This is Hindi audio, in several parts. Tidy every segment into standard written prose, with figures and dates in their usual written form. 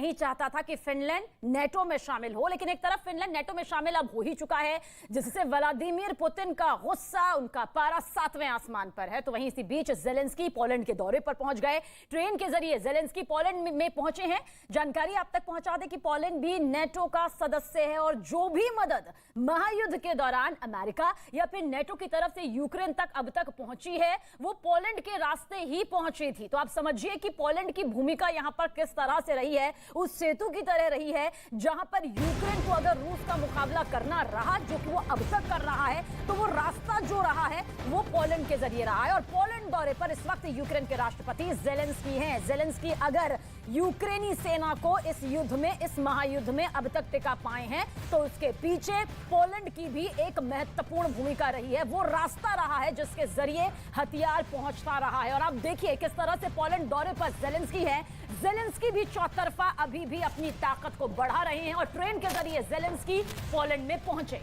नहीं चाहता था कि फिनलैंड नेटो में शामिल हो, लेकिन एक तरफ फिनलैंड नेटो में शामिल अब हो ही चुका है, जिससे व्लादिमीर पुतिन का गुस्सा, उनका पारा 7वें आसमान पर है। तो वहीं इसी बीच जेलेंस्की पोलैंड के दौरे पर पहुंच गए। ट्रेन के जरिए जेलेंस्की पोलैंड में पहुंचे हैं। जानकारी आप तक पहुंचा दें कि पोलैंड भी नेटो का सदस्य है और जो भी मदद महायुद्ध के दौरान अमेरिका या फिर नेटो की तरफ से यूक्रेन तक अब तक पहुंची है, वो पोलैंड के रास्ते ही पहुंची थी। तो आप समझिए कि पोलैंड की भूमिका यहां पर किस तरह से रही है, उस सेतु की तरह रही है जहां पर यूक्रेन को अगर रूस का मुकाबला करना रहा, जो कि वो अब तक कर रहा है, तो वो रास्ता जो रहा है वो पोलैंड के जरिए रहा है। और पोलैंड दौरे पर इस वक्त यूक्रेन के राष्ट्रपति जेलेंस्की हैं। जेलेंस्की अगर यूक्रेनी सेना को इस युद्ध में, इस महायुद्ध में अब तक टिका पाए हैं, तो उसके पीछे पोलैंड की भी एक महत्वपूर्ण भूमिका रही है। वो रास्ता रहा है जिसके जरिए हथियार पहुंचता रहा है। और आप देखिए किस तरह से पोलैंड दौरे पर जेलेंस्की है। जेलेंस्की भी चौतरफा अभी भी अपनी ताकत को बढ़ा रहे हैं और ट्रेन के जरिए जेलेंस्की पोलैंड में पहुंचे।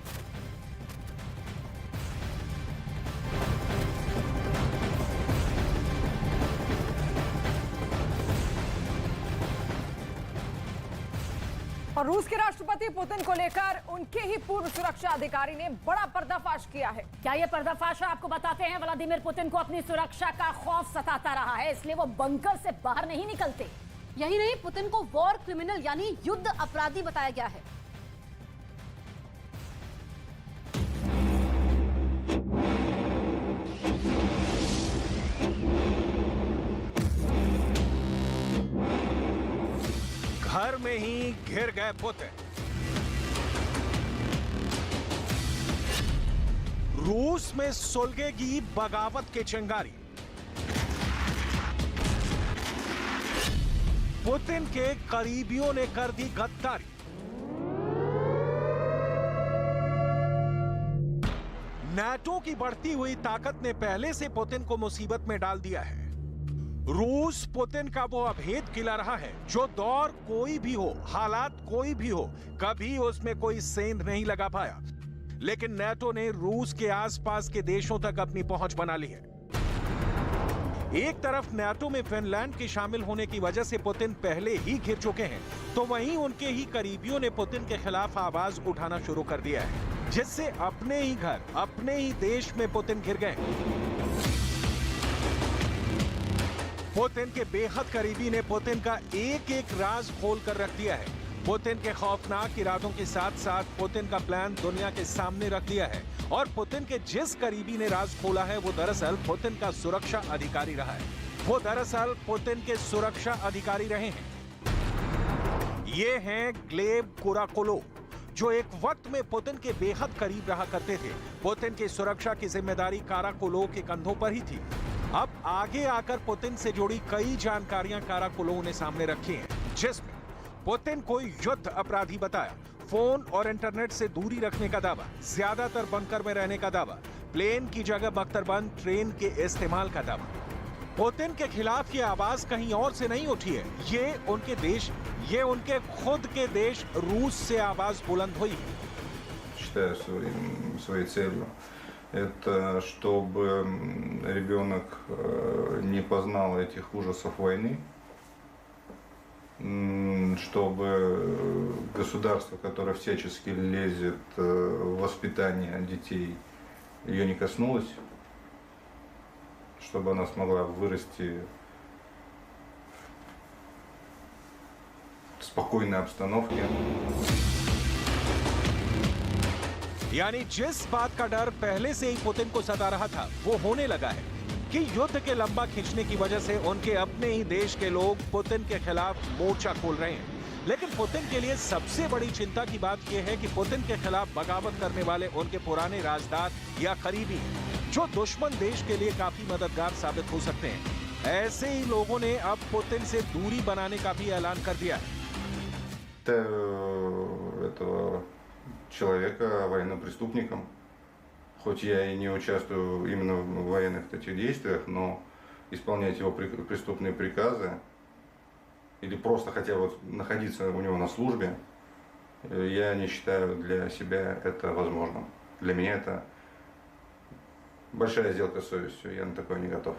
और रूस के राष्ट्रपति पुतिन को लेकर उनके ही पूर्व सुरक्षा अधिकारी ने बड़ा पर्दाफाश किया है। क्या ये पर्दाफाश आपको बताते हैं? व्लादिमीर पुतिन को अपनी सुरक्षा का खौफ सताता रहा है, इसलिए वो बंकर से बाहर नहीं निकलते। यही नहीं, पुतिन को वॉर क्रिमिनल यानी युद्ध अपराधी बताया गया है। घर में ही घिर गए पुतिन। रूस में सुलगेगी बगावत की चिंगारी। पुतिन के करीबियों ने कर दी गद्दारी। नाटो की बढ़ती हुई ताकत ने पहले से पुतिन को मुसीबत में डाल दिया है। रूस पुतिन का वो अभेद किला रहा है जो दौर कोई भी हो, हालात कोई भी हो, कभी उसमें कोई सेंध नहीं लगा पाया। लेकिन नाटो ने रूस के आसपास के देशों तक अपनी पहुंच बना ली है। एक तरफ नाटो में फिनलैंड के शामिल होने की वजह से पुतिन पहले ही घिर चुके हैं, तो वहीं उनके ही करीबियों ने पुतिन के खिलाफ आवाज उठाना शुरू कर दिया है, जिससे अपने ही घर, अपने ही देश में पुतिन घिर गए। पुतिन के बेहद करीबी ने पुतिन का एक एक राज खोल कर रख दिया है। पुतिन के खौफनाक इरादों के साथ साथ पुतिन का प्लान दुनिया के सामने रख दिया है। और पुतिन के जिस करीबी ने राज खोला है वो दरअसल पुतिन का सुरक्षा अधिकारी रहा है। वो दरअसल पुतिन के सुरक्षा अधिकारी रहे हैं। ये हैं ग्लेब कुराकोलोव, जो एक वक्त में पुतिन के बेहद करीब रहा करते थे। पुतिन की सुरक्षा की जिम्मेदारी काराकोलोव के कंधों पर ही थी। अब आगे आकर पुतिन से जुड़ी कई जानकारियां काराकोलोव ने सामने रखी हैं, जिसमें पुतिन को युद्ध अपराधी बताया, फोन और इंटरनेट से दूरी रखने का दावा, ज्यादातर बंकर में रहने का दावा, प्लेन की जगह बख्तरबंद ट्रेन के इस्तेमाल का दावा। पुतिन के खिलाफ ये आवाज कहीं और से नहीं उठी है, ये उनके देश, ये उनके खुद के देश रूस से आवाज बुलंद हुई है। Это чтобы ребенок не познал этих ужасов войны, чтобы государство, которое всячески лезет в воспитание детей, ее не коснулось, чтобы она смогла вырасти в спокойной обстановке. यानी जिस बात का डर पहले से ही पुतिन को सता रहा था वो होने लगा है कि युद्ध के लंबा खींचने की वजह से उनके अपने ही देश के लोग पुतिन के खिलाफ मोर्चा खोल रहे हैं। लेकिन पुतिन के लिए सबसे बड़ी चिंता की बात यह है कि पुतिन के खिलाफ बगावत करने वाले उनके पुराने राजदार या करीबी हैं, जो दुश्मन देश के लिए काफी मददगार साबित हो सकते हैं। ऐसे ही लोगों ने अब पुतिन से दूरी बनाने का भी ऐलान कर दिया है। Человека военным преступником, хоть я и не участвую именно в военных этих действиях, но исполнять его преступные приказы или просто хотя бы находиться у него на службе, я не считаю для себя это возможным. Для меня это большая сделка с совестью, я на такое не готов.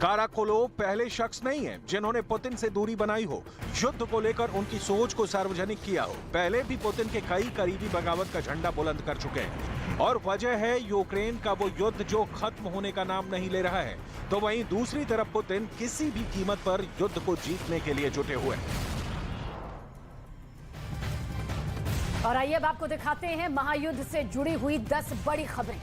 काराकोलोव पहले शख्स नहीं है जिन्होंने पुतिन से दूरी बनाई हो, युद्ध को लेकर उनकी सोच को सार्वजनिक किया हो। पहले भी पुतिन के कई करीबी बगावत का झंडा बुलंद कर चुके हैं और वजह है यूक्रेन का वो युद्ध जो खत्म होने का नाम नहीं ले रहा है। तो वहीं दूसरी तरफ पुतिन किसी भी कीमत पर युद्ध को जीतने के लिए जुटे हुए हैं। और आइए अब आपको दिखाते हैं महायुद्ध से जुड़ी हुई 10 बड़ी खबरें।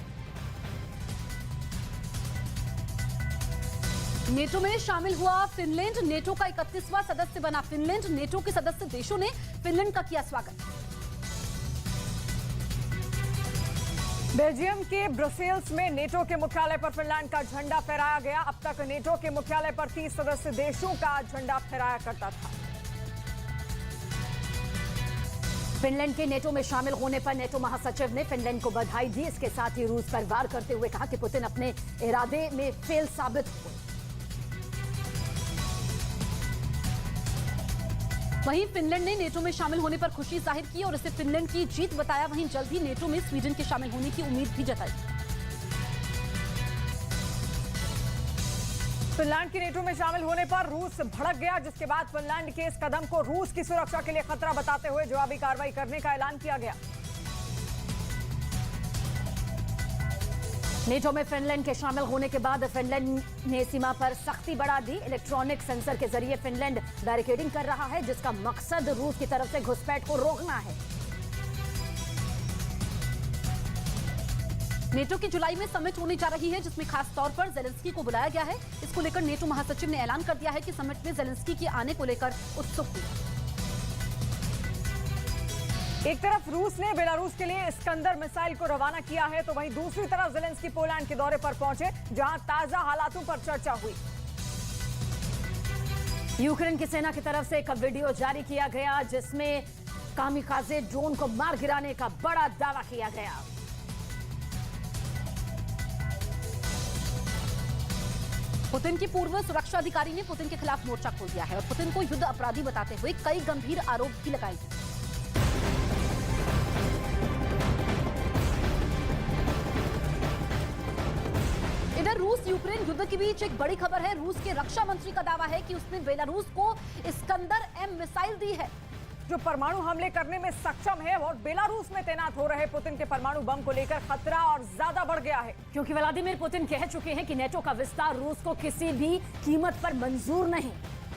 नेटो में शामिल हुआ फिनलैंड। नेटो का 31वां सदस्य बना फिनलैंड। नेटो के सदस्य देशों ने फिनलैंड का किया स्वागत। बेल्जियम के ब्रसेल्स में नेटो के मुख्यालय पर फिनलैंड का झंडा फहराया गया। अब तक नेटो के मुख्यालय पर 30 सदस्य देशों का झंडा फहराया करता था। फिनलैंड के नेटो में शामिल होने पर नेटो महासचिव ने फिनलैंड को बधाई दी। इसके साथ ही रूस पर वार करते हुए कहा कि पुतिन अपने इरादे में फेल साबित हुए। वहीं फिनलैंड ने नेटो में शामिल होने पर खुशी जाहिर की और इसे फिनलैंड की जीत बताया। वहीं जल्द ही नेटो में स्वीडन के शामिल होने की उम्मीद भी जताई। फिनलैंड के नेटो में शामिल होने पर रूस भड़क गया, जिसके बाद फिनलैंड के इस कदम को रूस की सुरक्षा के लिए खतरा बताते हुए जवाबी कार्रवाई करने का ऐलान किया गया। नेटो में फिनलैंड के शामिल होने के बाद फिनलैंड ने सीमा पर सख्ती बढ़ा दी। इलेक्ट्रॉनिक सेंसर के जरिए फिनलैंड बैरिकेडिंग कर रहा है, जिसका मकसद रूस की तरफ से घुसपैठ को रोकना है। नेटो की जुलाई में समिट होने जा रही है, जिसमें खास तौर पर जेलेंस्की को बुलाया गया है। इसको लेकर नेटो महासचिव ने ऐलान कर दिया है कि समिट में जेलेंस्की के आने को लेकर उत्सुक है। एक तरफ रूस ने बेलारूस के लिए इस्कंदर मिसाइल को रवाना किया है, तो वहीं दूसरी तरफ जेलेंस्की पोलैंड के दौरे पर पहुंचे, जहां ताजा हालातों पर चर्चा हुई। यूक्रेन की सेना की तरफ से एक वीडियो जारी किया गया, जिसमें कामिकाजे ड्रोन को मार गिराने का बड़ा दावा किया गया। पुतिन की पूर्व सुरक्षा अधिकारी ने पुतिन के खिलाफ मोर्चा खोल दिया है और पुतिन को युद्ध अपराधी बताते हुए कई गंभीर आरोप भी लगाए हैं। इधर रूस यूक्रेन युद्ध के बीच एक बड़ी खबर है। रूस के रक्षा मंत्री का दावा है कि उसने बेलारूस को इस्कंदर M मिसाइल दी है, जो परमाणु हमले करने में सक्षम है, और बेलारूस में तैनात हो रहे पुतिन के परमाणु बम को लेकर खतरा और ज्यादा बढ़ गया है, क्योंकि व्लादिमीर पुतिन कह चुके हैं कि नेटो का विस्तार रूस को किसी भी कीमत पर मंजूर नहीं।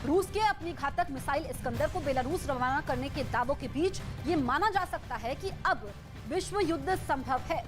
रूस के अपनी घातक मिसाइल इस्कंदर को बेलारूस रवाना करने के दावों के बीच ये माना जा सकता है कि अब विश्व युद्ध संभव है।